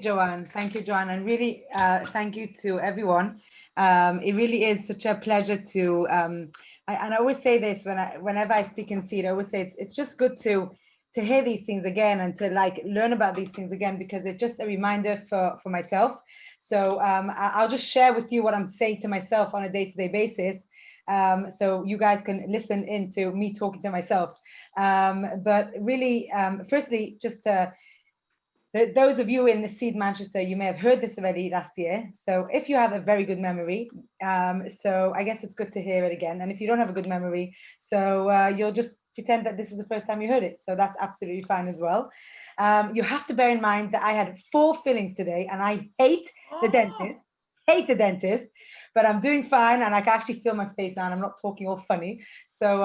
Joanne. Thank you, Joanne, and really thank you to everyone. It really is such a pleasure to, and I always say this whenever I speak in Seed, I always say it's just good to hear these things again and to like learn about these things again because it's just a reminder for myself. So I'll just share with you what I'm saying to myself on a day-to-day basis. So you guys can listen into me talking to myself. But really, firstly, just those of you in the Seed Manchester, you may have heard this already last year. So if you have a very good memory, so I guess it's good to hear it again. And if you don't have a good memory, so you'll just pretend that this is the first time you heard it. So that's absolutely fine as well. You have to bear in mind that I had 4 fillings today, and I hate the dentist. Hate the dentist, but I'm doing fine, and I can actually feel my face now, and I'm not talking all funny. So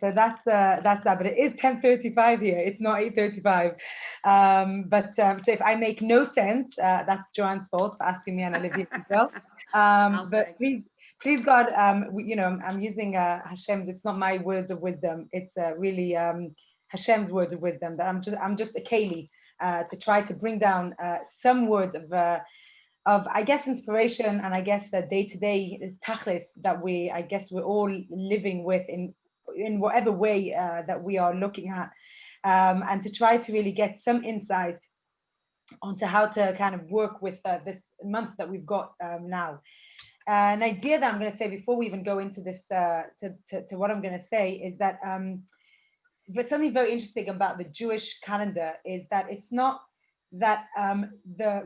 that's that. But it is 10:35 here. It's not 8:35. So if I make no sense, that's Joanne's fault for asking me, and Olivia as well. But please God, I'm using Hashem's. It's not my words of wisdom. It's really Hashem's words of wisdom. That I'm just a keli to try to bring down some words of I guess inspiration and I guess day-to-day tachlis that I guess we're all living with in whatever way that we are looking at, and to try to really get some insight onto how to kind of work with this month that we've got now. An idea that I'm going to say before we even go into this to what I'm going to say is that there's something very interesting about the Jewish calendar is that it's not that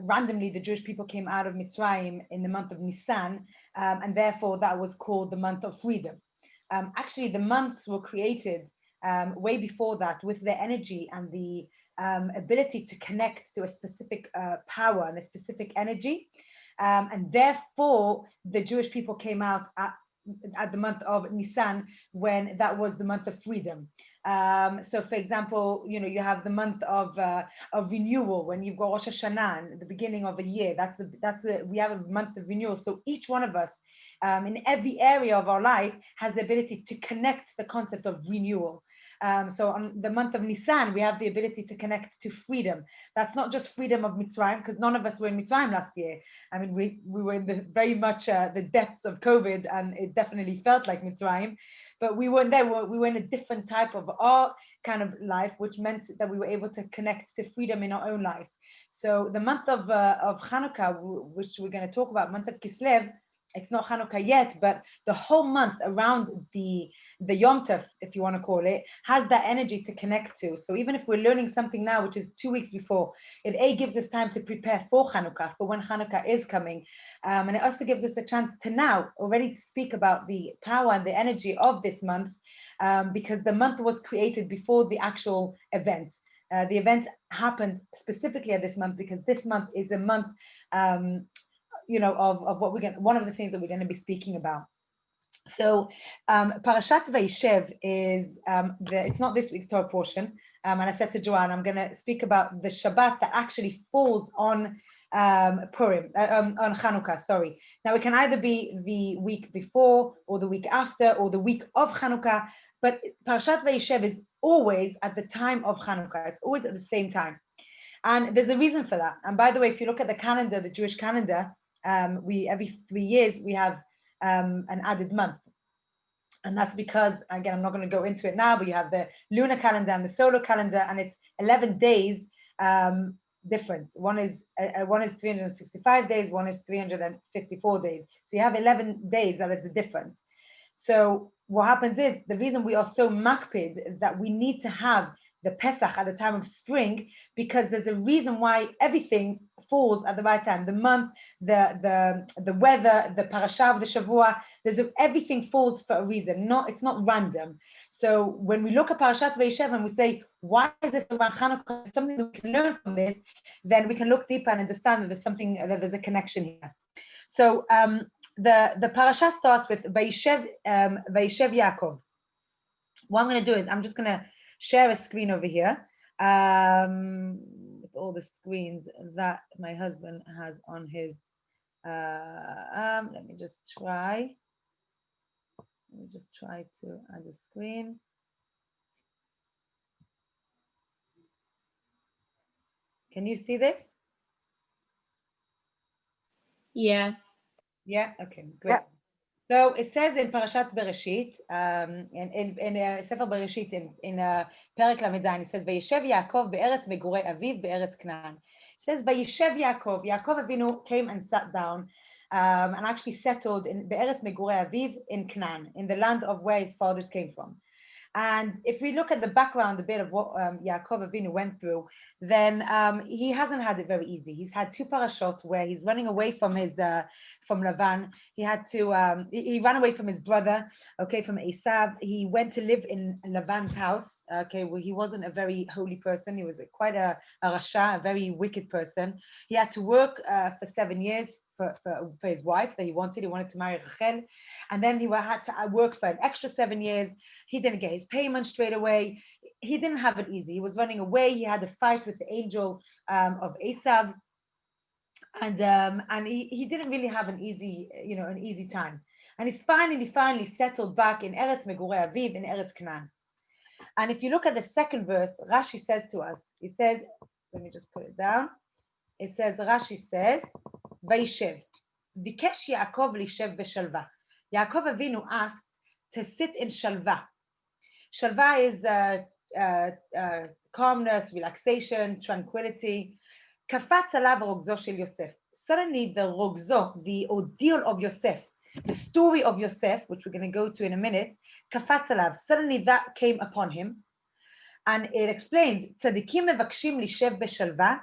randomly the Jewish people came out of Mitzrayim in the month of Nisan, and therefore that was called the month of freedom. Actually, the months were created way before that with the energy and the ability to connect to a specific power and a specific energy. And therefore, the Jewish people came out at the month of Nisan when that was the month of freedom. So, for example, you have the month of renewal when you've got Rosh Hashanah, the beginning of a year. We have a month of renewal. So each one of us, in every area of our life, has the ability to connect the concept of renewal. So on the month of Nisan, we have the ability to connect to freedom. That's not just freedom of Mitzrayim, because none of us were in Mitzrayim last year. I mean, we were in very much the depths of COVID, and it definitely felt like Mitzrayim. But we weren't there. We were in a different type of our kind of life, which meant that we were able to connect to freedom in our own life. So the month of Chanukah, which we're going to talk about, month of Kislev, it's not Chanukah yet, but the whole month around the Yom Tov, if you want to call it, has that energy to connect to. So even if we're learning something now, which is 2 weeks before, it gives us time to prepare for Chanukah, for when Chanukah is coming. And it also gives us a chance to now already speak about the power and the energy of this month, because the month was created before the actual event. The event happened specifically at this month because this month is a month of what one of the things that we're going to be speaking about. So Parashat Vayeishev is it's not this week's Torah portion, and I said to Joanne, I'm going to speak about the Shabbat that actually falls on Purim, on Chanukah. Sorry. Now it can either be the week before, or the week after, or the week of Chanukah. But Parashat Vayeishev is always at the time of Chanukah. It's always at the same time, and there's a reason for that. And by the way, if you look at the calendar, the Jewish calendar, we every 3 years we have an added month. And that's because, again, I'm not going to go into it now, but you have the lunar calendar and the solar calendar, and it's 11 days difference. One is 365 days, one is 354 days. So you have 11 days that is the difference. So what happens is, the reason we are so makpid that we need to have the Pesach at the time of spring, because there's a reason why everything falls at the right time. The month, the weather, the parasha of the Shavua, everything falls for a reason. It's not random. So when we look at Parashat Vayeishev and we say, why is this around Chanukah, something that we can learn from this, then we can look deeper and understand that there's a connection here. So the parasha starts with Vayeishev Yaakov. What I'm going to do is I'm just going to share a screen over here with all the screens that my husband has on his. Let me just try. To add a screen. Can you see this? Yeah. Yeah, okay, great. Yeah. So it says in Parashat Bereshit, in Sefer Bereshit, in Perek Lamed Zayin, it says, Vayeishev Yaakov be'eretz megurei aviv be'eretz Canaan. It says, Vayeishev Yaakov. Yaakov Avinu came and sat down and actually settled in be'eretz megurei aviv in Canaan, in the land of where his fathers came from. And if we look at the background a bit of what Yaakov Avinu went through, then he hasn't had it very easy. He's had two parashot where he's running away from his from Lavan. He had to he ran away from his brother, okay, from Esav. He went to live in Lavan's house, okay, where he wasn't a very holy person. He was quite a rasha, a very wicked person. He had to work for 7 years for his wife that he wanted. He wanted to marry Rachel, and then he had to work for an extra 7 years. He didn't get his payment straight away. He didn't have it easy. He was running away. He had a fight with the angel of Esav, and he didn't really have an easy time. And he's finally settled back in Eretz Megurei Aviv, in Eretz Canaan. And if you look at the second verse, Rashi says to us, he says, let me just put it down. It says, Rashi says, Vayeishev, Bikesh Yaakov lishev beshalva. Yaakov Avinu asked to sit in shalva. Shalva is calmness, relaxation, tranquility. Kafat alav rogzo shel Yosef. Suddenly the rogzo, the ordeal of Yosef, the story of Yosef, which we're going to go to in a minute, kafat alav, suddenly that came upon him. And it explains, tzadikim mevakshim lishev beshalva.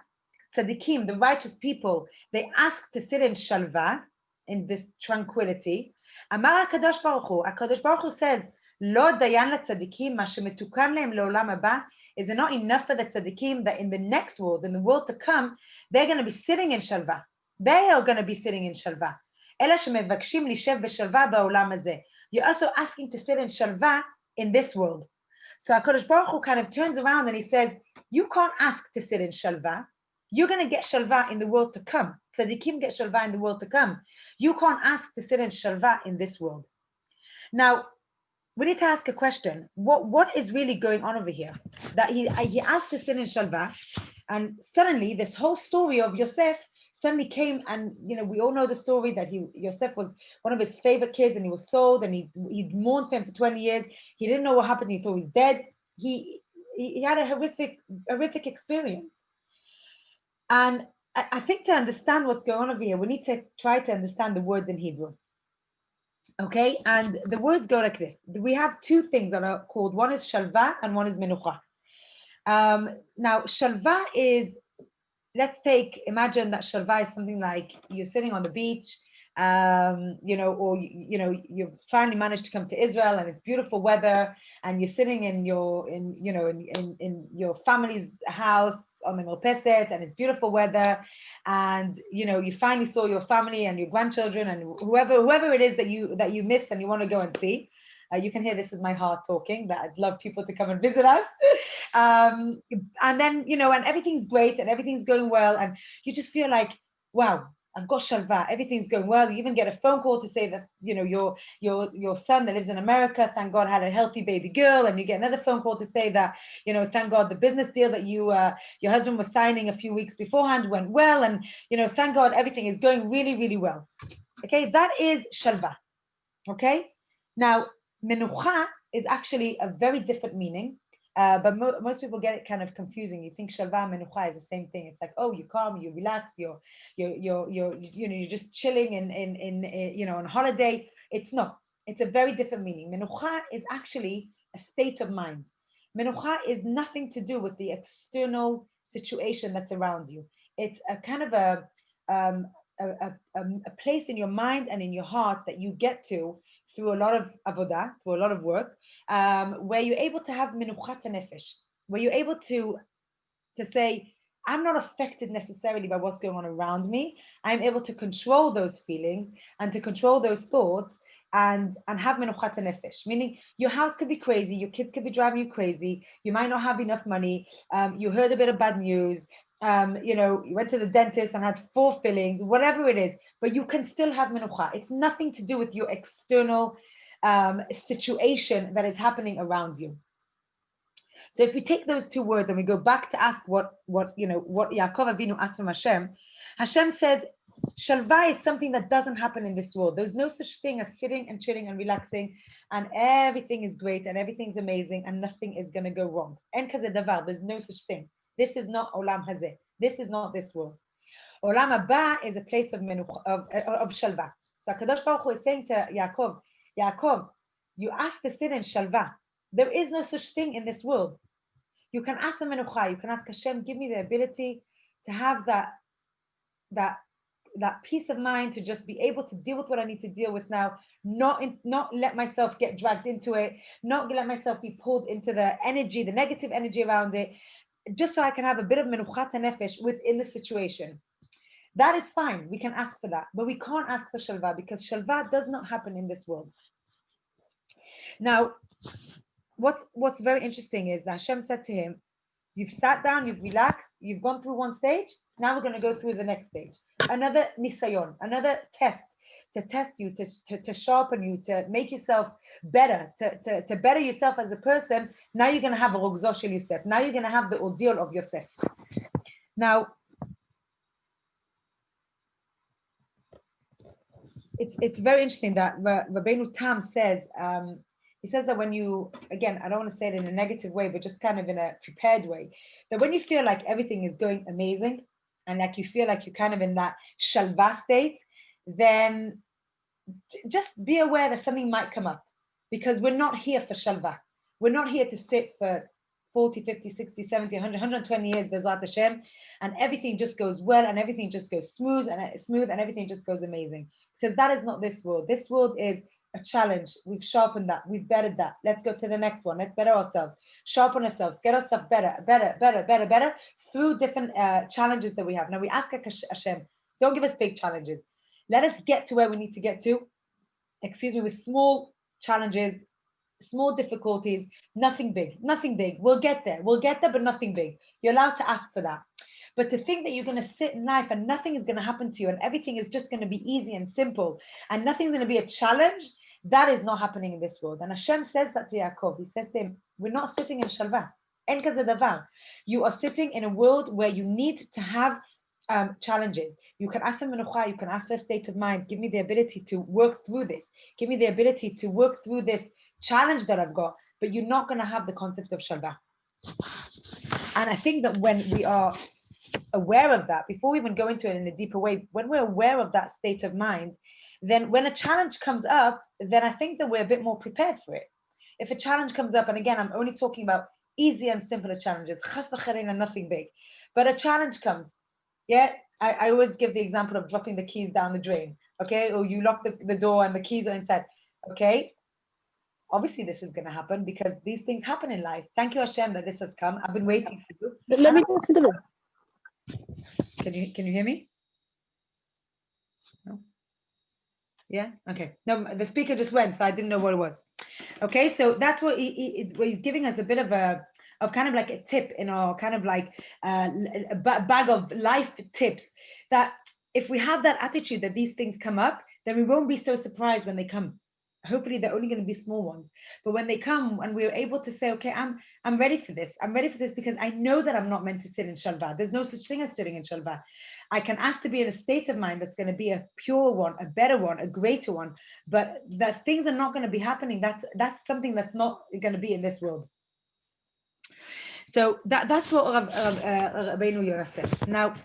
Tzadikim, the righteous people, they ask to sit in shalva, in this tranquility. Amar HaKadosh Baruch Hu says, Lo dayan latzadikim, ma shemetukan lehem leolam haba. Is it not enough for the tzadikim that in the next world, in the world to come, they're going to be sitting in shalva. They are going to be sitting in shalva. Ela shemevakshim lishev beshalva ba'olam hazeh. You're also asking to sit in shalva in this world. So HaKadosh Baruch Hu kind of turns around and he says, you can't ask to sit in shalva. You're going to get shalva in the world to come. Tzadikim get shalva in the world to come. You can't ask to sit in shalva in this world. Now, we need to ask a question. What is really going on over here? That he asked to sit in shalva, and suddenly this whole story of Yosef suddenly came, and we all know the story that Yosef was one of his favorite kids, and he was sold, and he mourned for him for 20 years. He didn't know what happened. He thought he was dead. He had a horrific experience. And I think to understand what's going on over here, we need to try to understand the words in Hebrew. Okay, and the words go like this. We have two things that are called, one is shalva and one is menucha. Now, shalva is, imagine that shalva is something like you're sitting on the beach, or you finally managed to come to Israel and it's beautiful weather, and you're sitting in your family's house on the Merpeset, and it's beautiful weather, and you finally saw your family and your grandchildren and whoever it is that you miss and you want to go and see. You can hear this is my heart talking, that I'd love people to come and visit us. And then, and everything's great and everything's going well, and you just feel like, wow, I've got shalva, everything's going well. You even get a phone call to say that, your son that lives in America, thank God, had a healthy baby girl. And you get another phone call to say that, thank God, the business deal that your husband was signing a few weeks beforehand went well. And, thank God, everything is going really, really well. Okay, that is shalva. Okay, now, menucha is actually a very different meaning. But most people get it kind of confusing. You think shalva and menucha is the same thing. It's like, oh, you're calm, you relax, you're just chilling in on holiday. It's not. It's a very different meaning. Menucha is actually a state of mind. Menucha is nothing to do with the external situation that's around you. It's a kind of a place in your mind and in your heart that you get to through a lot of avodah, through a lot of work, where you're able to have menuchat nefesh, where you're able to say, I'm not affected necessarily by what's going on around me. I'm able to control those feelings and to control those thoughts and have menuchat nefesh, meaning your house could be crazy, your kids could be driving you crazy, you might not have enough money, you heard a bit of bad news, you went to the dentist and had 4 fillings, whatever it is, but you can still have menucha. It's nothing to do with your external situation that is happening around you. So if we take those two words and we go back to ask what Yaakov Avinu asked from Hashem, Hashem says, Shalva is something that doesn't happen in this world. There's no such thing as sitting and chilling and relaxing and everything is great and everything's amazing and nothing is going to go wrong. En kaze davar, there's no such thing. This is not olam hazeh. This is not this world. Olam haba is a place of shalva. So Kadosh Baruch Hu is saying to Yaakov, Yaakov, you ask to sit in shalva. There is no such thing in this world. You can ask for menucha. You can ask Hashem, give me the ability to have that peace of mind, to just be able to deal with what I need to deal with now, not let myself get dragged into it, not let myself be pulled into the energy, the negative energy around it, just so I can have a bit of menuchat nefesh within the situation. That is fine. We can ask for that, but we can't ask for shalva because shalva does not happen in this world. Now, what's very interesting is that Hashem said to him, you've sat down, you've relaxed, you've gone through one stage, now we're going to go through the next stage. Another nisayon, another test, to test you, to sharpen you, to make yourself better, to better yourself as a person. Now you're going to have a rogzo shel Yosef. Now you're going to have the ordeal of Yosef. Now, it's very interesting that Rabbeinu Tam says, he says that when you, again, I don't want to say it in a negative way, but just kind of in a prepared way, that when you feel like everything is going amazing and like you feel like you're kind of in that shalva state, then just be aware that something might come up because we're not here for shalva. We're not here to sit for 40, 50, 60, 70, 100, 120 years, Bezrat Hashem, and everything just goes well and everything just goes smooth and everything just goes amazing. Because that is not this world. This world is a challenge. We've sharpened that. We've bettered that. Let's go to the next one. Let's better ourselves. Sharpen ourselves. Get ourselves better through different challenges that we have. Now we ask Hashem, don't give us big challenges. Let us get to where we need to get to. With small challenges, small difficulties, nothing big. We'll get there, but nothing big. You're allowed to ask for that. But to think that you're going to sit in life and nothing is going to happen to you and everything is just going to be easy and simple and nothing's going to be a challenge, that is not happening in this world. And Hashem says that to Yaakov. He says to him, we're not sitting in shalva. En kaze davar. You are sitting in a world where you need to have challenges. You can ask for menucha, you can ask for a state of mind. Give me the ability to work through this. Give me the ability to work through this challenge that I've got, but you're not going to have the concept of shalva. And I think that when we are aware of that, before we even go into it in a deeper way, when we're aware of that state of mind, then when a challenge comes up, then I think that we're a bit more prepared for it. If a challenge comes up, and again, I'm only talking about easy and simpler challenges, chas v'cherein and nothing big, but a challenge comes, yeah, I always give the example of dropping the keys down the drain, okay, or you lock the door and the keys are inside, okay. Obviously, this is going to happen because these things happen in life. Thank you, Hashem, that this has come. I've been waiting for you. But let me go through the room. Can you hear me? No? Yeah? Okay. No, the speaker just went, so I didn't know what it was. Okay, so that's what he's giving us a bit of kind of like a tip in our kind of like a bag of life tips, that if we have that attitude that these things come up, then we won't be so surprised when they come. Hopefully they're only going to be small ones, but when they come and we're able to say, okay, I'm ready for this. I'm ready for this because I know that I'm not meant to sit in shalva. There's no such thing as sitting in shalva. I can ask to be in a state of mind that's going to be a pure one, a better one, a greater one, but that things are not going to be happening. That's something that's not going to be in this world. So that's what Rabbeinu Yonah says. Now,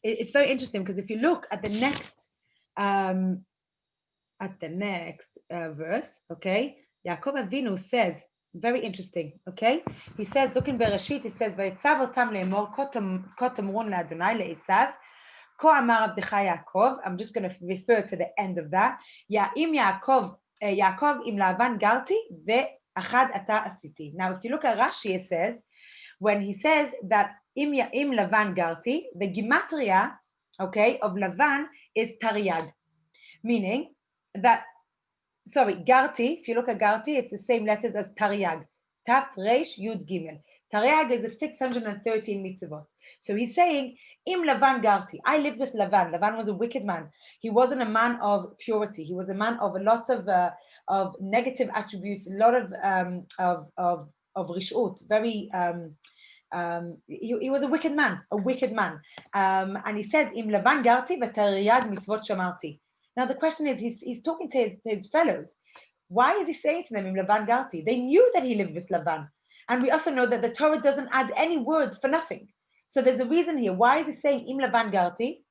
it's very interesting because if you look at the next verse, okay, Yaakov Avinu says, very interesting, okay, he says, look in Bereshit, he says, Vayetzav otam le'emor ko tomron le'Adonai le'Esav ko amar avdecha Yaakov. I'm just going to refer to the end of that. Ya'im Yaakov im Lavan garti ve'achad ata asiti. Now, if you look at Rashi, it says, when he says that im Lavan garti, the gematria, okay, of Lavan is Taryag, meaning that, Garti, if you look at Garti, it's the same letters as Taryag. Taf, Reish, Yud, Gimel. Taryag is the 613 mitzvot. So he's saying, Im Lavan Garti, I lived with Lavan. Lavan was a wicked man. He wasn't a man of purity. He was a man of a lot of negative attributes, a lot of rishut, very he was a wicked man, and he says, "Im levan garti v'tariyag mitzvot shamarti." Now the question is, he's talking to his fellows. Why is he saying to them, "Im levan garti"? They knew that he lived with Lavan, and we also know that the Torah doesn't add any word for nothing. So there's a reason here. Why is he saying, "Im levan garti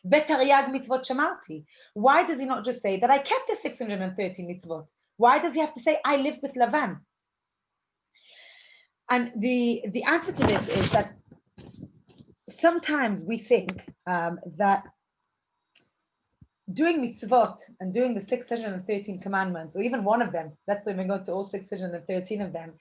v'tariyag mitzvot shamarti"? Why does he not just say that I kept the 613 mitzvot? Why does he have to say I lived with Lavan? And the answer to this is that sometimes we think that doing mitzvot and doing the 613 commandments, or even one of them, let's even go to all 613 of them,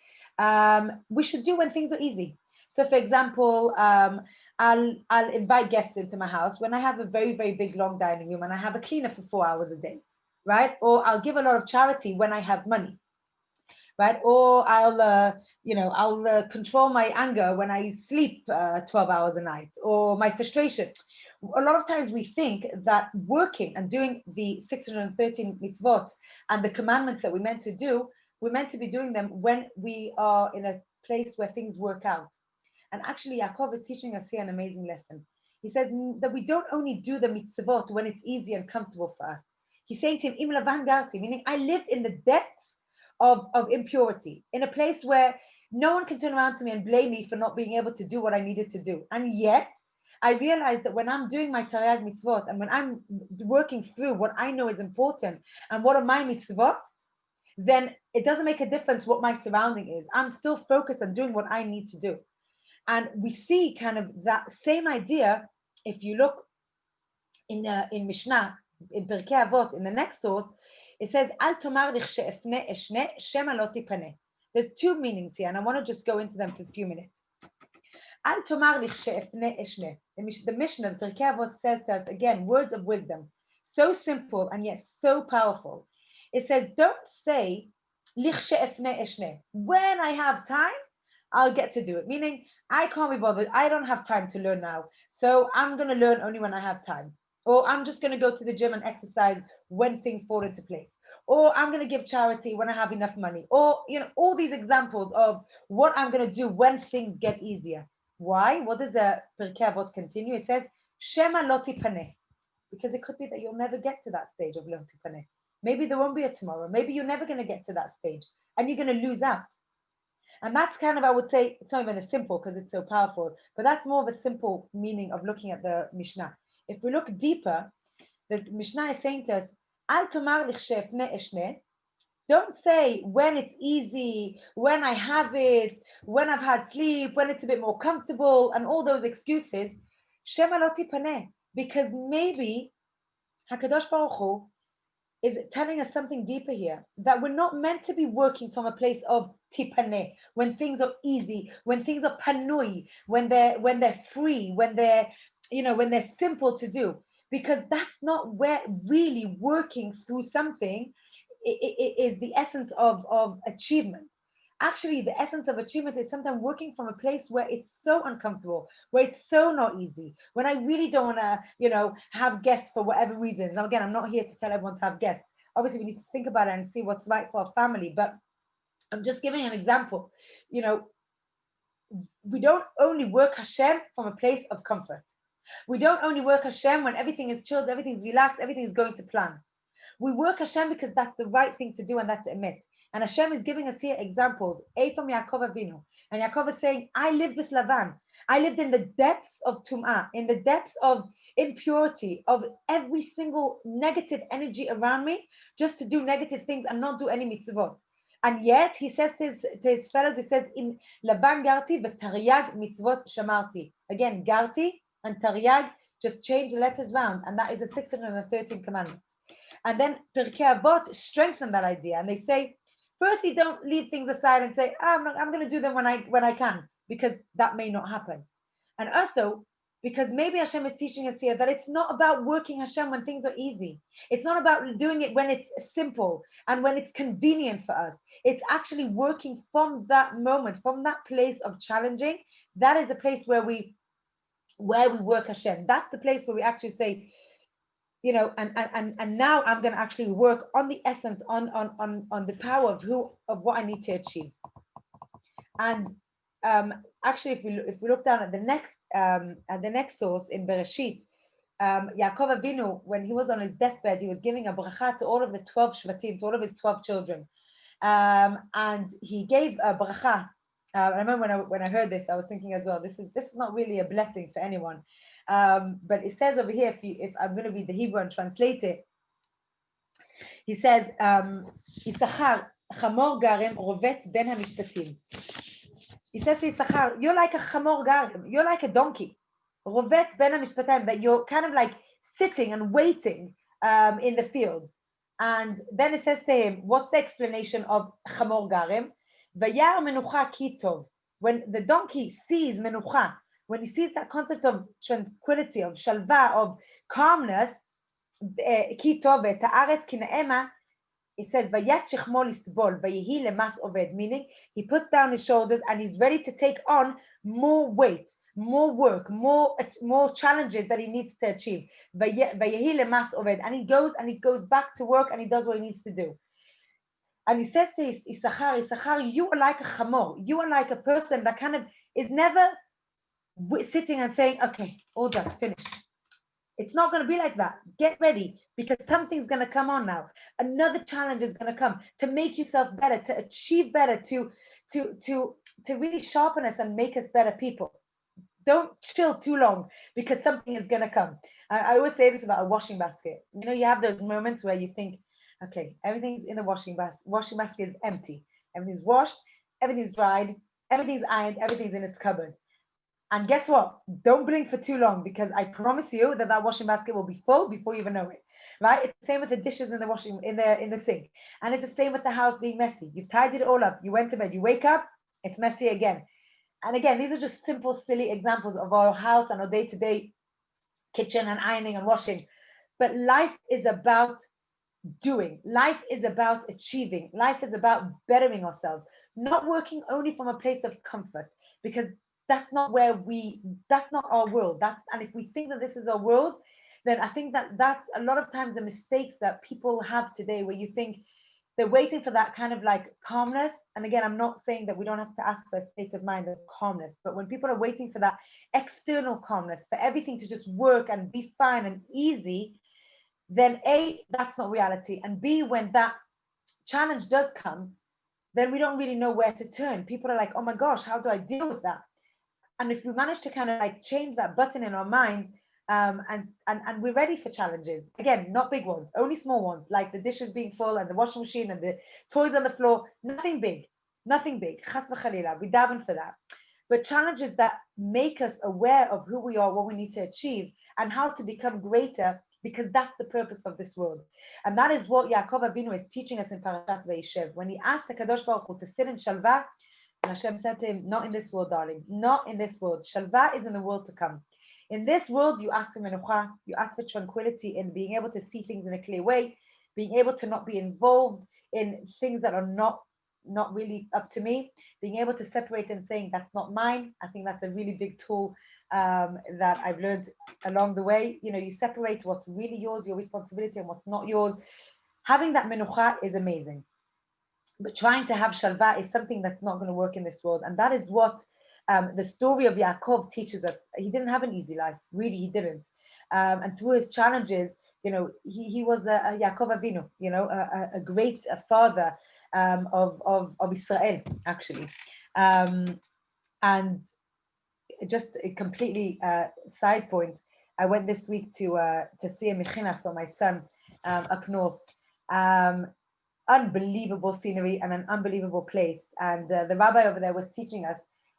we should do when things are easy. So for example, I'll invite guests into my house when I have a very, very big, long dining room and I have a cleaner for 4 hours a day, right? Or I'll give a lot of charity when I have money. Right? Or I'll control my anger when I sleep 12 hours a night, or my frustration. A lot of times we think that working and doing the 613 mitzvot and the commandments that we're meant to do, we're meant to be doing them when we are in a place where things work out. And actually, Yaakov is teaching us here an amazing lesson. He says that we don't only do the mitzvot when it's easy and comfortable for us. He's saying to him, Im lavan garti, meaning I lived in the depths of impurity, in a place where no one can turn around to me and blame me for not being able to do what I needed to do. And yet, I realized that when I'm doing my Taryag mitzvot and when I'm working through what I know is important and what are my mitzvot, then it doesn't make a difference what my surrounding is. I'm still focused on doing what I need to do. And we see kind of that same idea if you look in Mishnah, in Pirkei Avot, in the next source. It says, Al tomar eshne shema lo tipaneh. There's two meanings here, and I want to just go into them for a few minutes. Al tomar eshne. The Mishnah, the Pirkei Avot, says to us, again, words of wisdom. So simple and yet so powerful. It says, don't say, eshne. When I have time, I'll get to do it. Meaning, I can't be bothered. I don't have time to learn now. So I'm going to learn only when I have time. Or I'm just going to go to the gym and exercise when things fall into place. Or I'm going to give charity when I have enough money. Or, all these examples of what I'm going to do when things get easier. Why? What does the Pirkei Avot continue? It says, Shema lo tipaneh. Because it could be that you'll never get to that stage of lo tipaneh. Maybe there won't be a tomorrow. Maybe you're never going to get to that stage. And you're going to lose out. And that's kind of, I would say, it's not even as simple because it's so powerful, but that's more of a simple meaning of looking at the Mishnah. If we look deeper, the Mishnah is saying to us, Al tomar lichshefne eshne. Don't say when it's easy, when I have it, when I've had sleep, when it's a bit more comfortable, and all those excuses. Shema lo tipaneh. Because maybe HaKadosh Baruch Hu is telling us something deeper here, that we're not meant to be working from a place of tipaneh, when things are easy, when things are panui, when they're free, when they're simple to do, because that's not where really working through something is the essence of achievement. Actually, the essence of achievement is sometimes working from a place where it's so uncomfortable, where it's so not easy, when I really don't want to, have guests for whatever reason. Now, again, I'm not here to tell everyone to have guests. Obviously, we need to think about it and see what's right for our family. But I'm just giving an example. We don't only work Hashem from a place of comfort. We don't only work Hashem when everything is chilled, everything's relaxed, everything is going to plan. We work Hashem because that's the right thing to do and that's admit. And Hashem is giving us here examples. A from Yaakov Avinu. And Yaakov is saying, I lived with Lavan. I lived in the depths of Tum'ah, in the depths of impurity, of every single negative energy around me, just to do negative things and not do any mitzvot. And yet, he says to his fellows, he says, in Lavan garti v'taryag mitzvot shamarti. Again, garti and taryag, just change the letters round. And that is the 613 commandments. And then Pirkei Avot strengthen that idea, and they say, firstly, don't leave things aside and say, I'm going to do them when I can, because that may not happen. And also, because maybe Hashem is teaching us here that it's not about working Hashem when things are easy. It's not about doing it when it's simple and when it's convenient for us. It's actually working from that moment, from that place of challenging. That is the place where we work Hashem. That's the place where we actually say, and now I'm going to actually work on the essence, on the power of what I need to achieve. And actually, if we look down at the next source in Bereshit, Yaakov Avinu, when he was on his deathbed, he was giving a bracha to all of the 12 shvatim, to all of his 12 children, and he gave a bracha. I remember when I heard this, I was thinking as well, this is not really a blessing for anyone. But it says over here, if I'm going to read the Hebrew and translate it, he says, Issachar, chamor garem rovetz ben hamishpatim. He says to Issachar, you're like a chamor garem, you're like a donkey. Rovetz ben hamishpatim, that you're kind of like sitting and waiting in the fields. And then it says to him, what's the explanation of chamor garem? Vayar menucha ki tov. When the donkey sees menucha, when he sees that concept of tranquility, of shalva, of calmness, ki tov ta'aretz ki na'ema, it says vayat shechmo lisbol vayehi lemas oved, meaning he puts down his shoulders and he's ready to take on more weight, more work, more challenges that he needs to achieve. Vayehi lemas oved, and he goes back to work and he does what he needs to do. And he says to Issachar, you are like a chamor. You are like a person that kind of is never sitting and saying, okay, all done, finished. It's not going to be like that. Get ready, because something's going to come on now. Another challenge is going to come to make yourself better, to achieve better, to really sharpen us and make us better people. Don't chill too long, because something is going to come. I always say this about a washing basket. You know, you have those moments where you think, okay, everything's in the washing basket. Washing basket is empty. Everything's washed, everything's dried, everything's ironed, everything's in its cupboard. And guess what? Don't blink for too long, because I promise you that washing basket will be full before you even know it. Right? It's the same with the dishes in the sink. And it's the same with the house being messy. You've tidied it all up. You went to bed. You wake up, it's messy again. And again, these are just simple, silly examples of our house and our day-to-day kitchen and ironing and washing. But life is about doing. Life is about achieving. Life is about bettering ourselves, not working only from a place of comfort, because that's not our world. And if we think that this is our world, then I think that's a lot of times the mistakes that people have today, where you think they're waiting for that kind of like calmness. And again, I'm not saying that we don't have to ask for a state of mind of calmness, but when people are waiting for that external calmness, for everything to just work and be fine and easy, then A, that's not reality. And B, when that challenge does come, then we don't really know where to turn. People are like, oh my gosh, how do I deal with that? And if we manage to kind of like change that button in our mind, and we're ready for challenges. Again, not big ones, only small ones, like the dishes being full and the washing machine and the toys on the floor. Nothing big. Chas v'chalila, we daven for that. But challenges that make us aware of who we are, what we need to achieve, and how to become greater, because that's the purpose of this world. And that is what Yaakov Avinu is teaching us in Parashat Vayeishev. When he asked the Kadosh Baruch Hu to sit in Shalva, and Hashem said to him, not in this world, darling, not in this world. Shalva is in the world to come. In this world, you ask for menucha, you ask for tranquility in being able to see things in a clear way, being able to not be involved in things that are not really up to me, being able to separate and saying, that's not mine. I think that's a really big tool that I've learned along the way. You know, you separate what's really yours, your responsibility, and what's not yours. Having that menucha is amazing. But trying to have shalva is something that's not going to work in this world. And that is what the story of Yaakov teaches us. He didn't have an easy life. Really, he didn't. And through his challenges, you know, he was a Yaakov Avinu, you know, a great father of Israel, actually. And just a completely side point, I went this week to see a mechina for my son up north. Unbelievable scenery and an unbelievable place. And the rabbi over there was teaching us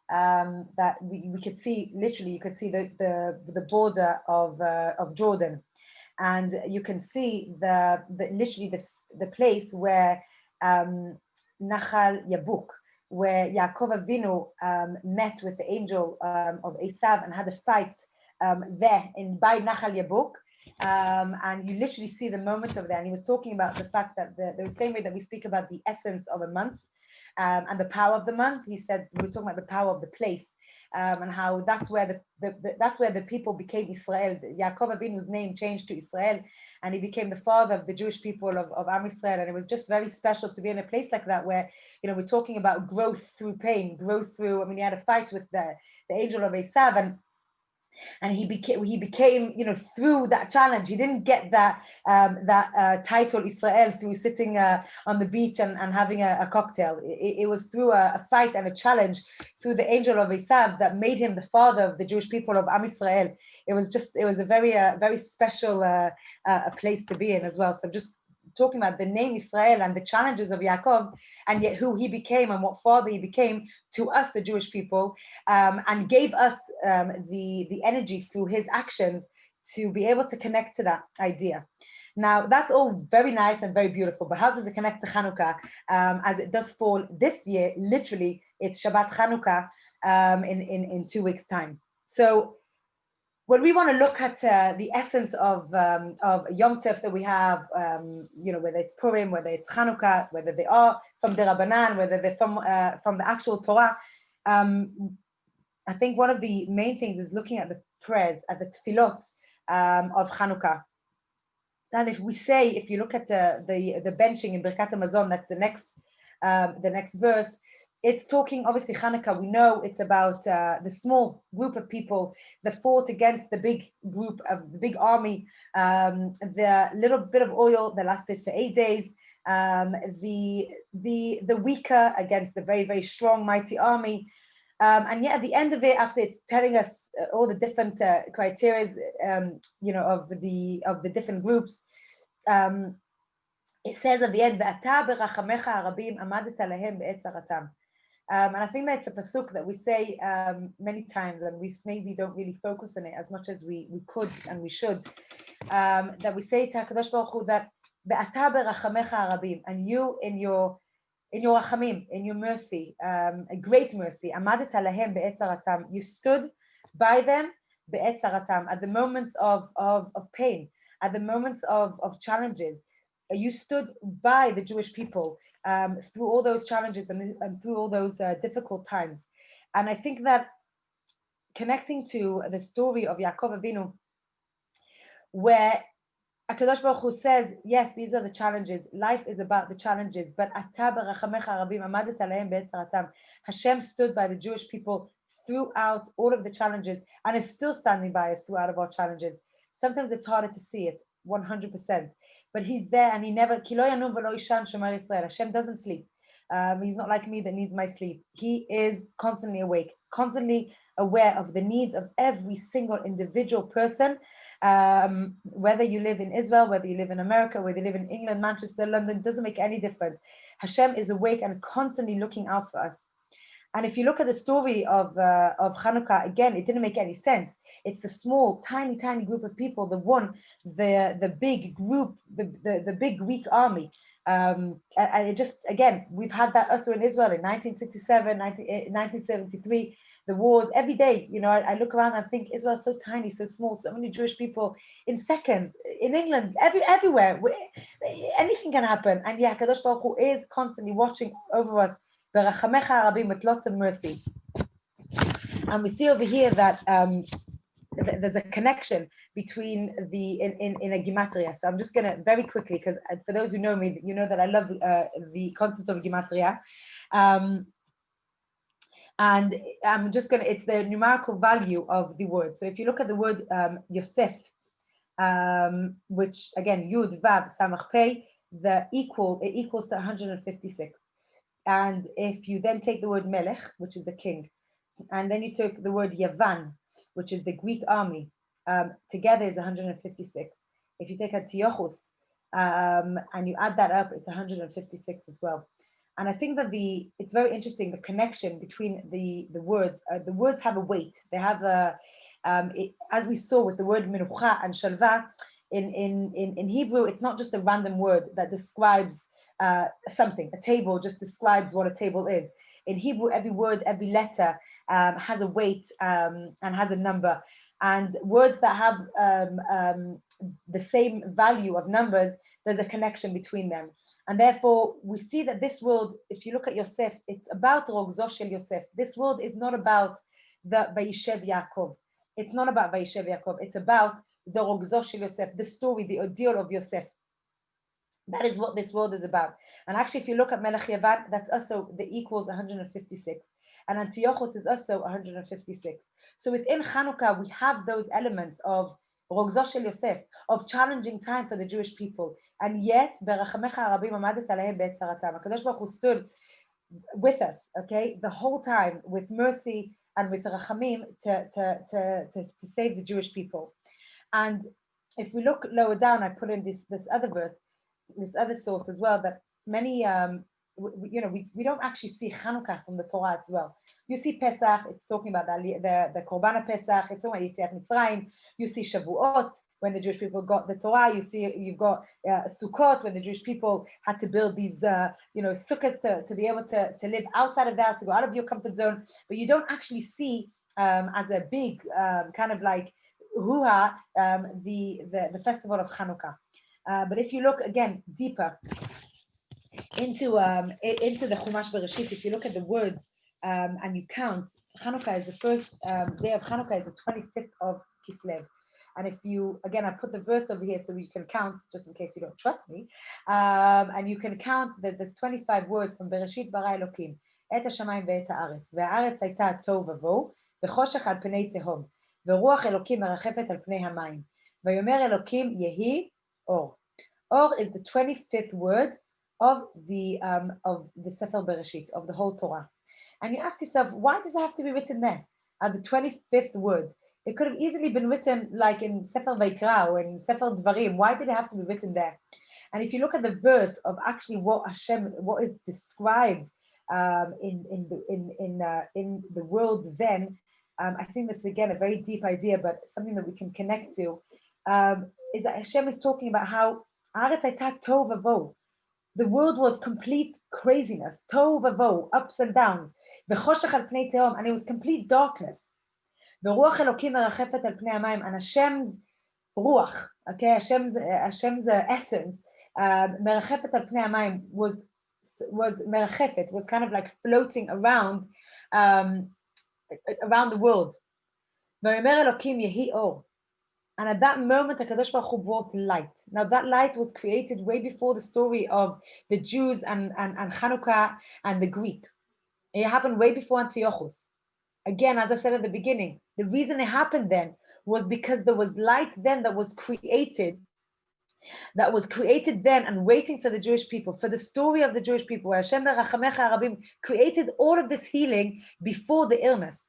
that we could see, literally, you could see the border of Jordan, and you can see the place where Nachal Yabuk, where Yaakov Avinu met with the angel of Esav and had a fight there by Nachal Yabuk. And you literally see the moment of that. And he was talking about the fact that the same way that we speak about the essence of a month and the power of the month, he said, we were talking about the power of the place. and how that's where the people became Israel. Yaakov Avinu's name changed to Israel, and he became the father of the Jewish people of Am Israel. And it was just very special to be in a place like that, where, you know, we're talking about growth through pain, growth through. I mean, he had a fight with the angel of Vayeishev, and he became, you know, through that challenge. He didn't get that title Israel through sitting on the beach and having a cocktail. It was through a fight and a challenge through the angel of Esav that made him the father of the Jewish people of Am Israel. It was a very special place to be in as well. So just talking about the name Israel and the challenges of Yaakov, and yet who he became and what father he became to us, the Jewish people, and gave us the energy through his actions to be able to connect to that idea. Now, that's all very nice and very beautiful, but how does it connect to Chanukah? As it does fall this year, literally, it's Shabbat Chanukah in 2 weeks' time. So when we want to look at the essence of Yom Tov that we have, you know, whether it's Purim, whether it's Chanukah, whether they are from the Rabbanan, whether they're from the actual Torah, I think one of the main things is looking at the prayers, at the tefillot of Chanukah. And if you look at the benching in Birkat HaMazon, that's the next verse. It's talking, obviously, Chanukah, we know it's about the small group of people that fought against the big group of the big army, the little bit of oil that lasted for 8 days, the weaker against the very, very strong, mighty army. And yet at the end of it, after it's telling us all the different criteria, you know, of the different groups, it says at the end, "Ve'ata berachamecha harabim amadeta lehem be'etz haratam." And I think that's a pasuk that we say many times, and we maybe don't really focus on it as much as we could and we should. That we say to HaKadosh Baruch Hu that "Ve'ata berachamecha harabim," and you in your rachamim, in your mercy, a great mercy, amadeta lehem be'etz haratam, you stood by them be'etz haratam, at the moments of pain, at the moments of challenges. You stood by the Jewish people through all those challenges and through all those difficult times. And I think that connecting to the story of Yaakov Avinu, where HaKadosh Baruch Hu says, yes, these are the challenges. Life is about the challenges, but Hashem stood by the Jewish people throughout all of the challenges and is still standing by us throughout of our challenges. Sometimes it's harder to see it, 100%. But he's there and he never, Hashem doesn't sleep. He's not like me that needs my sleep. He is constantly awake, constantly aware of the needs of every single individual person, whether you live in Israel, whether you live in America, whether you live in England, Manchester, London, doesn't make any difference. Hashem is awake and constantly looking out for us. And if you look at the story of Chanukah, again, it didn't make any sense. It's the small, tiny group of people that won the big group, the big Greek army. And it just, again, we've had that also in Israel in 1967, 1973, the wars, every day. You know, I look around and think Israel's so tiny, so small, so many Jewish people in seconds, in England, everywhere, anything can happen. And yeah, Kadosh Baruch Hu is constantly watching over us. With lots of mercy. And we see over here that there's a connection between in a gematria. So I'm just going to very quickly, because for those who know me, you know that I love the concept of gematria. And I'm just going to, it's the numerical value of the word. So if you look at the word Yosef, which again, Yud, Vav, Samach, Pei, it equals to 156. And if you then take the word Melech, which is the king, and then you took the word Yavan, which is the Greek army, together is 156. If you take Antiochus and you add that up, it's 156 as well. And I think that it's very interesting, the connection between the words. The words have a weight. They have as we saw with the word Menucha and Shalva, in Hebrew, it's not just a random word that describes something. A table just describes what a table is. In Hebrew, every word, every letter has a weight and has a number. And words that have the same value of numbers, there's a connection between them. And therefore, we see that this world, if you look at Yosef, it's about Rogzo Shel Yosef. This world is not about the Vayeishev Yaakov. It's not about Vayeishev Yaakov. It's about the Rogzo Shel Yosef, the story, the ordeal of Yosef. That is what this world is about. And actually, if you look at Melech Yavan, that's also the equals 156. And Antiochus is also 156. So within Chanukah, we have those elements of Rogzo Shel Yosef, of challenging time for the Jewish people. And yet, Berachamecha Harabim Amadet Alehem Be'et Tzaratam. HaKadosh Baruch Hu stood with us, okay, the whole time with mercy and with rachamim to save the Jewish people. And if we look lower down, I put in this other verse, this other source as well, that many, we don't actually see Chanukah from the Torah as well. You see Pesach, it's talking about the Korban Pesach, it's talking about Yetziat Mitzrayim. You see Shavuot, when the Jewish people got the Torah. You've got Sukkot, when the Jewish people had to build these, sukkahs to be able to live outside of the house, to go out of your comfort zone. But you don't actually see as a big kind of like hoo-ha the festival of Chanukah. But if you look again deeper into the Chumash Bereshit, if you look at the words and you count, Chanukah is the first day of Chanukah is the 25th of Kislev. And if you, again, I put the verse over here so you can count, just in case you don't trust me, and you can count that there's 25 words from Bereshit bara Elokim, et hashamayim ve'et haaretz, ve'haaretz hayta tohu vavohu, v'choshech al pnei tehom, v'ruach Elokim merachefet al pnei hamayim, v'yomer Elokim yehi or. Or is the 25th word of the Sefer Bereshit, of the whole Torah. And you ask yourself, why does it have to be written there at the 25th word? It could have easily been written like in Sefer Vayikra or in Sefer Dvarim. Why did it have to be written there? And if you look at the verse of actually what is described in the world then, I think this is again a very deep idea, but something that we can connect to, is that Hashem is talking about how Aretz hayta tohu vavohu. The world was complete craziness, tohu vavohu, ups and downs, v'choshech al pnei tehom, and it was complete darkness. V'ruach Elokim merachefet al pnei hamayim, and Hashem's ruach, okay, Hashem's essence, merachefet al pnei hamayim was merachefet, was kind of like floating around the world. V'yomer Elokim yehi or. And at that moment, HaKadosh Baruch Hu brought light. Now that light was created way before the story of the Jews and Chanukah and the Greek. It happened way before Antiochus. Again, as I said at the beginning, the reason it happened then was because there was light then that was created then and waiting for the Jewish people, for the story of the Jewish people, where Hashem Berachamecha Harabim created all of this healing before the illness.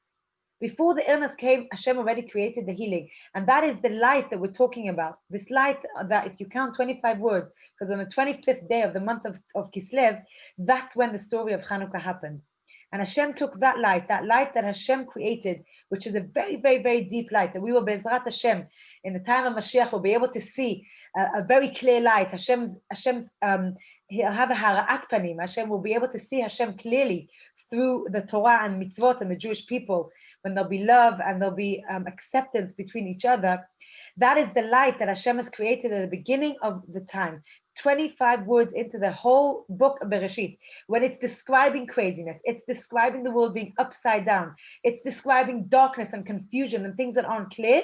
Before the illness came, Hashem already created the healing. And that is the light that we're talking about. This light that if you count 25 words, because on the 25th day of the month of Kislev, that's when the story of Chanukah happened. And Hashem took that light that Hashem created, which is a very, very, very deep light, that we will, Be'ezrat Hashem, in the time of Mashiach, will be able to see a very clear light. He'll have a hara'at panim. Hashem will be able to see Hashem clearly through the Torah and mitzvot and the Jewish people, when there'll be love and there'll be acceptance between each other. That is the light that Hashem has created at the beginning of the time. 25 words into the whole book of Bereshit, when it's describing craziness, it's describing the world being upside down, it's describing darkness and confusion and things that aren't clear.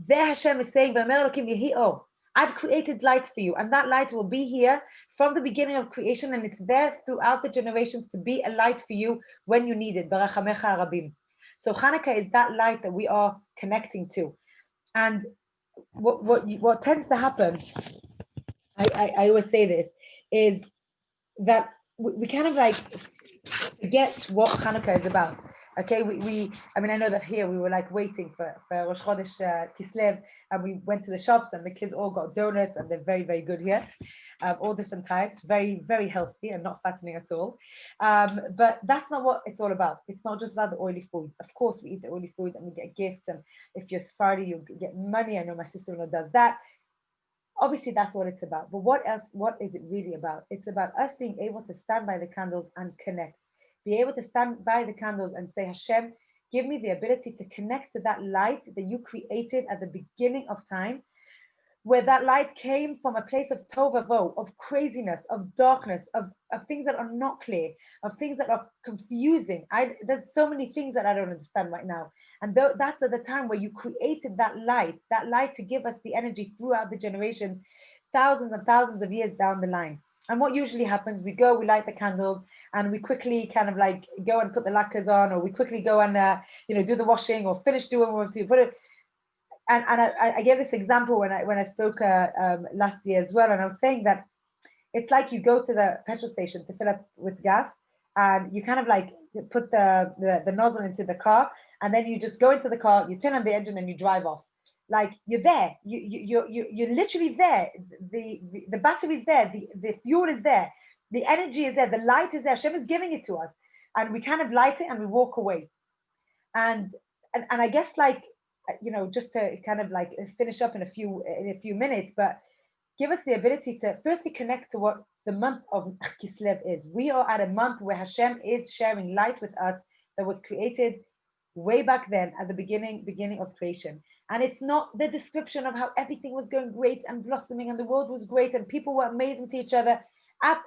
There Hashem is saying, I've created light for you, and that light will be here from the beginning of creation, and it's there throughout the generations to be a light for you when you need it. Barachamecha Harabim. So Chanukah is that light that we are connecting to. And what tends to happen, I always say this, is that we kind of like forget what Chanukah is about. Okay, I know that here we were like waiting for Rosh Chodesh Kislev, and we went to the shops and the kids all got donuts, and they're very, very good here. All different types, very, very healthy and not fattening at all. But that's not what it's all about. It's not just about the oily food. Of course, we eat the oily food and we get gifts. And if you're Sephardi, you get money. I know my sister-in-law does that. Obviously, that's what it's about. But what else? What is it really about? It's about us being able to stand by the candles and connect. Be able to stand by the candles and say, Hashem, give me the ability to connect to that light that you created at the beginning of time, where that light came from a place of tovavo, of craziness, of darkness, of things that are not clear, of things that are confusing. There's so many things that I don't understand right now. And that's at the time where you created that light to give us the energy throughout the generations, thousands and thousands of years down the line. And what usually happens, we light the candles, and we quickly kind of like go and put the lacquers on, or we quickly go and do the washing, or finish doing what we have to put it. And I gave this example when I spoke last year as well, and I was saying that it's like you go to the petrol station to fill up with gas, and you kind of like put the nozzle into the car, and then you just go into the car, you turn on the engine, and you drive off. Like you're there, you're literally there. The battery's there, the fuel is there, the energy is there, the light is there. Hashem is giving it to us, and we kind of light it and we walk away. And I guess, like, just to kind of like finish up in a few minutes, but give us the ability to firstly connect to what the month of Kislev is. We are at a month where Hashem is sharing light with us that was created way back then at the beginning of creation. And it's not the description of how everything was going great and blossoming and the world was great and people were amazing to each other.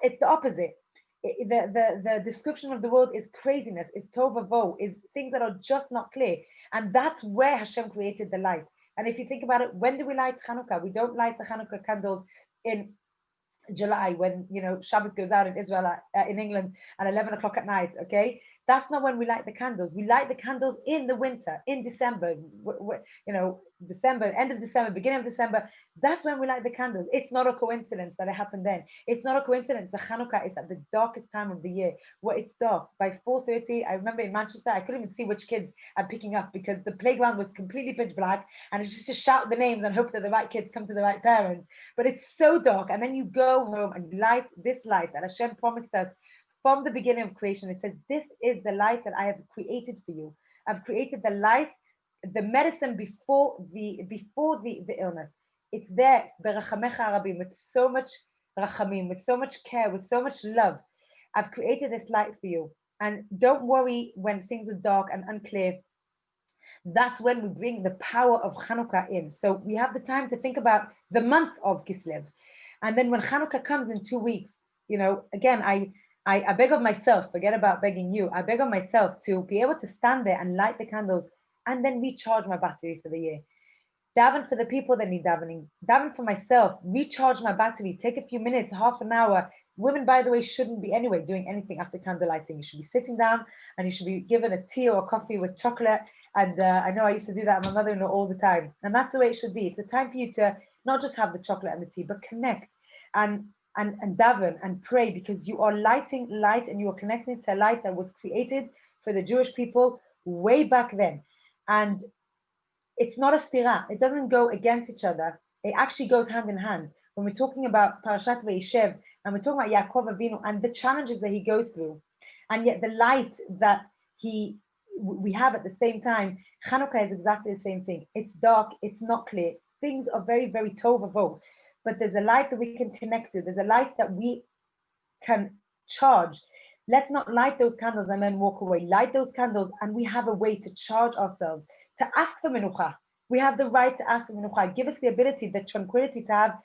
It's the opposite. The description of the world is craziness, is tovavo, is things that are just not clear. And that's where Hashem created the light. And if you think about it, when do we light Chanukah? We don't light the Chanukah candles in July when Shabbos goes out in Israel in England at 11 o'clock at night. Okay, that's not when we light the candles. We light the candles in the winter, in December. December, end of December, beginning of December. That's when we light the candles. It's not a coincidence that it happened then. It's not a coincidence. The Chanukah is at the darkest time of the year, where it's dark by 4:30. I remember in Manchester, I couldn't even see which kids I'm picking up because the playground was completely pitch black, and it's just to shout the names and hope that the right kids come to the right parents. But it's so dark, and then you go home and you light this light that Hashem promised us from the beginning of creation. It says, "This is the light that I have created for you. I've created the light, the medicine before the illness. It's there, berachamecha arabim, with so much rachamim, with so much care, with so much love. I've created this light for you. And don't worry when things are dark and unclear. That's when we bring the power of Chanukah in. So we have the time to think about the month of Kislev. And then when Chanukah comes in 2 weeks, again, I beg of myself, forget about begging you, I beg of myself to be able to stand there and light the candles and then recharge my battery for the year. Daven for the people that need davening. Daven for myself, recharge my battery, take a few minutes, half an hour. Women, by the way, shouldn't be anyway doing anything after candle lighting. You should be sitting down and you should be given a tea or a coffee with chocolate. And I know I used to do that with my mother-in-law all the time. And that's the way it should be. It's a time for you to not just have the chocolate and the tea, but connect and daven and pray, because you are lighting light and you are connecting to a light that was created for the Jewish people way back then. And it's not a stira. It doesn't go against each other. It actually goes hand in hand. When we're talking about Parashat Vayeishev and we're talking about Yaakov Avinu and the challenges that he goes through, and yet the light that we have at the same time, Chanukah is exactly the same thing. It's dark. It's not clear. Things are very, very tovavo. But there's a light that we can connect to. There's a light that we can charge. Let's not light those candles and then walk away. Light those candles and we have a way to charge ourselves, to ask for menucha. We have the right to ask for menucha. Give us the ability, the tranquility to have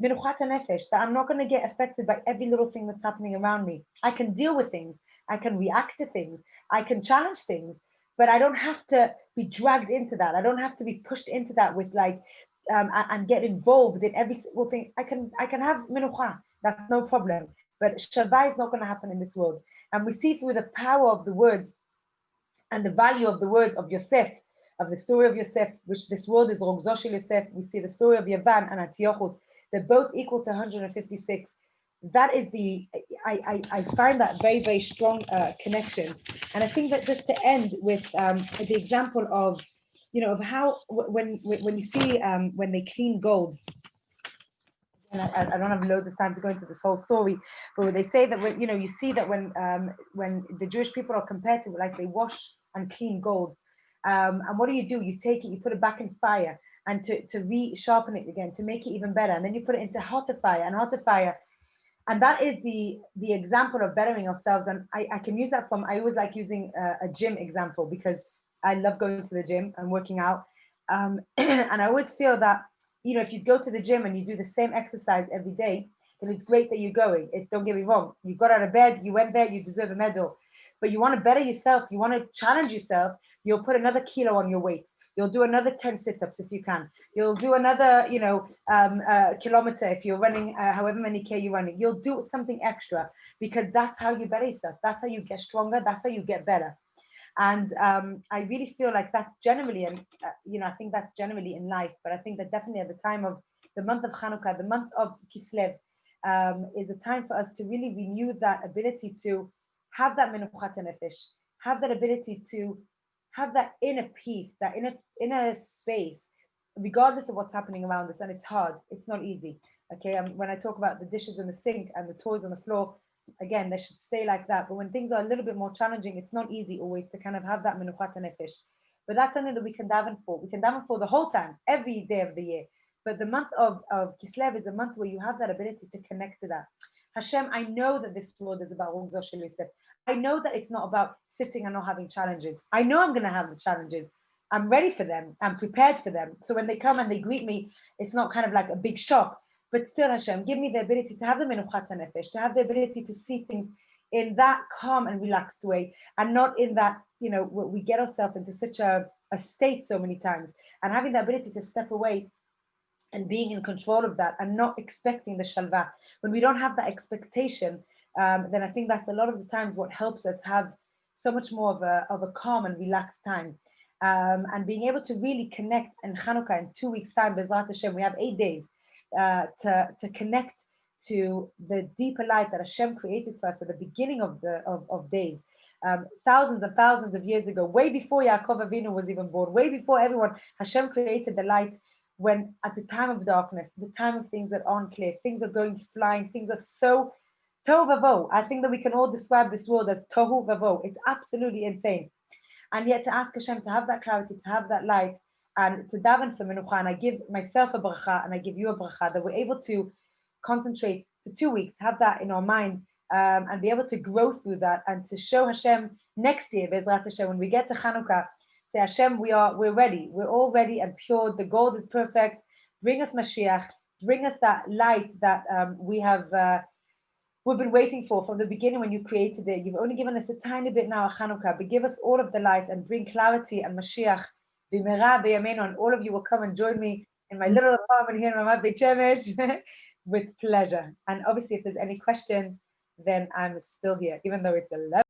menuchat nefesh, that I'm not going to get affected by every little thing that's happening around me. I can deal with things. I can react to things. I can challenge things, but I don't have to be dragged into that. I don't have to be pushed into that with and get involved in every single thing. I can have menucha. That's no problem. But Shavah is not going to happen in this world. And we see through the power of the words and the value of the words of Yosef, of the story of Yosef, which this world is Rogzo shel Yosef. We see the story of Yavan and Antiochus. They're both equal to 156. That is I find that very, very strong connection. And I think that just to end with the example of, of how when you see when they clean gold. And I don't have loads of time to go into this whole story, but they say that when you see that when the Jewish people are compared to, like, they wash and clean gold, and what do? You take it, you put it back in fire, and to re-sharpen it again, to make it even better, and then you put it into hotter fire, and that is the example of bettering ourselves. And I can use that I always like using a gym example, because I love going to the gym and working out, and I always feel that if you go to the gym and you do the same exercise every day, then it's great that you're going. Don't get me wrong. You got out of bed, you went there, you deserve a medal. But you want to better yourself, you want to challenge yourself, you'll put another kilo on your weights. You'll do another 10 sit-ups if you can. You'll do another, kilometer if you're running, however many K you're running. You'll do something extra because that's how you better yourself. That's how you get stronger. That's how you get better. And I really feel like that's generally, and I think that's generally in life, but I think that definitely at the time of the month of Chanukah, the month of Kislev, is a time for us to really renew that ability to have that menuchat nefesh, have that ability to have that inner peace, that inner space, regardless of what's happening around us. And it's hard, it's not easy. Okay, when I talk about the dishes in the sink and the toys on the floor, again, they should stay like that. But when things are a little bit more challenging, it's not easy always to kind of have that menuchat nefesh. But that's something that we can daven for. We can daven for the whole time, every day of the year. But the month of Kislev is a month where you have that ability to connect to that. Hashem, I know that this world is about Rugzo Shel Yosef. I know that it's not about sitting and not having challenges. I know I'm going to have the challenges. I'm ready for them. I'm prepared for them. So when they come and they greet me, it's not kind of like a big shock. But still, Hashem, give me the ability to have the menuchat nefesh, to have the ability to see things in that calm and relaxed way, and not in that, we get ourselves into such a state so many times, and having the ability to step away and being in control of that and not expecting the shalva. When we don't have that expectation, then I think that's a lot of the times what helps us have so much more of a calm and relaxed time. And being able to really connect in Chanukah in 2 weeks' time, Bezrat Hashem, we have 8 days to connect to the deeper light that Hashem created for us at the beginning of days. Thousands and thousands of years ago, way before Yaakov Avinu was even born, way before everyone, Hashem created the light when at the time of darkness, the time of things that aren't clear, things are going flying, things are so tohu vavohu. I think that we can all describe this world as tohu vavohu. It's absolutely insane. And yet to ask Hashem to have that clarity, to have that light, and to daven for menucha, and I give myself a bracha, and I give you a bracha, that we're able to concentrate for 2 weeks, have that in our mind, and be able to grow through that, and to show Hashem next year, Bezrat Hashem, when we get to Chanukah, say, Hashem, we're ready. We're all ready and pure. The gold is perfect. Bring us Mashiach. Bring us that light that we've been waiting for from the beginning when you created it. You've only given us a tiny bit now, Chanukah, but give us all of the light and bring clarity and Mashiach. B'mera b'yameinu, and all of you will come and join me in my little apartment here in Ramat Beit Shemesh with pleasure. And obviously, if there's any questions, then I'm still here, even though it's 11.